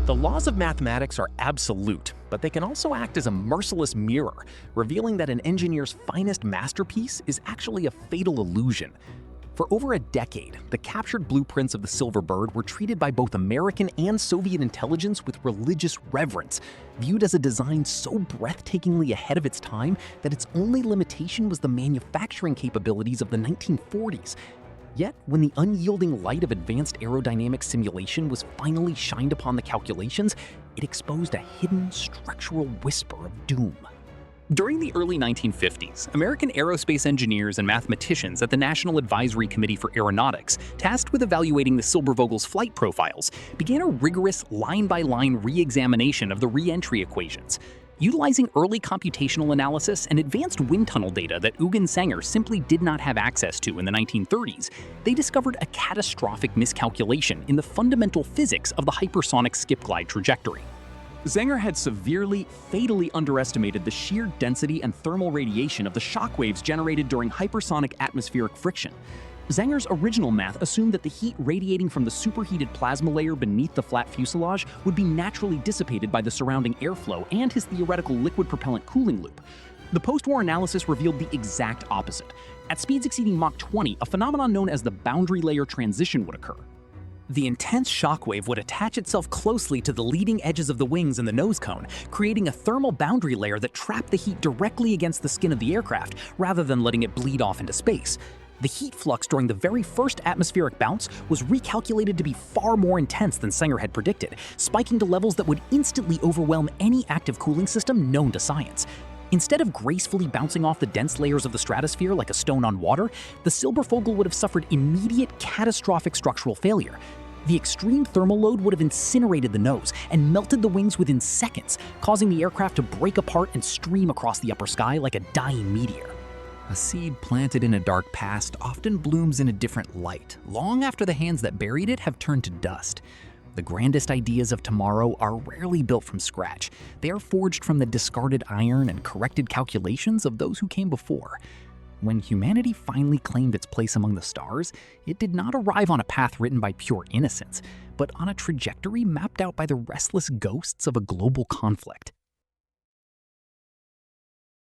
The laws of mathematics are absolute, but they can also act as a merciless mirror, revealing that an engineer's finest masterpiece is actually a fatal illusion. For over a decade, the captured blueprints of the Silver Bird were treated by both American and Soviet intelligence with religious reverence, viewed as a design so breathtakingly ahead of its time that its only limitation was the manufacturing capabilities of the 1940s. Yet, when the unyielding light of advanced aerodynamic simulation was finally shined upon the calculations, it exposed a hidden structural whisper of doom. During the early 1950s, American aerospace engineers and mathematicians at the National Advisory Committee for Aeronautics, tasked with evaluating the Silbervogel's flight profiles, began a rigorous line-by-line re-examination of the re-entry equations. Utilizing early computational analysis and advanced wind tunnel data that Eugen Sänger simply did not have access to in the 1930s, they discovered a catastrophic miscalculation in the fundamental physics of the hypersonic skip-glide trajectory. Sänger had severely, fatally underestimated the sheer density and thermal radiation of the shockwaves generated during hypersonic atmospheric friction. Sänger's original math assumed that the heat radiating from the superheated plasma layer beneath the flat fuselage would be naturally dissipated by the surrounding airflow and his theoretical liquid propellant cooling loop. The post-war analysis revealed the exact opposite. At speeds exceeding Mach 20, a phenomenon known as the boundary layer transition would occur. The intense shockwave would attach itself closely to the leading edges of the wings and the nose cone, creating a thermal boundary layer that trapped the heat directly against the skin of the aircraft, rather than letting it bleed off into space. The heat flux during the very first atmospheric bounce was recalculated to be far more intense than Sänger had predicted, spiking to levels that would instantly overwhelm any active cooling system known to science. Instead of gracefully bouncing off the dense layers of the stratosphere like a stone on water, the Silbervogel would have suffered immediate catastrophic structural failure. The extreme thermal load would have incinerated the nose and melted the wings within seconds, causing the aircraft to break apart and stream across the upper sky like a dying meteor. A seed planted in a dark past often blooms in a different light, long after the hands that buried it have turned to dust. The grandest ideas of tomorrow are rarely built from scratch. They are forged from the discarded iron and corrected calculations of those who came before. When humanity finally claimed its place among the stars, it did not arrive on a path written by pure innocence, but on a trajectory mapped out by the restless ghosts of a global conflict.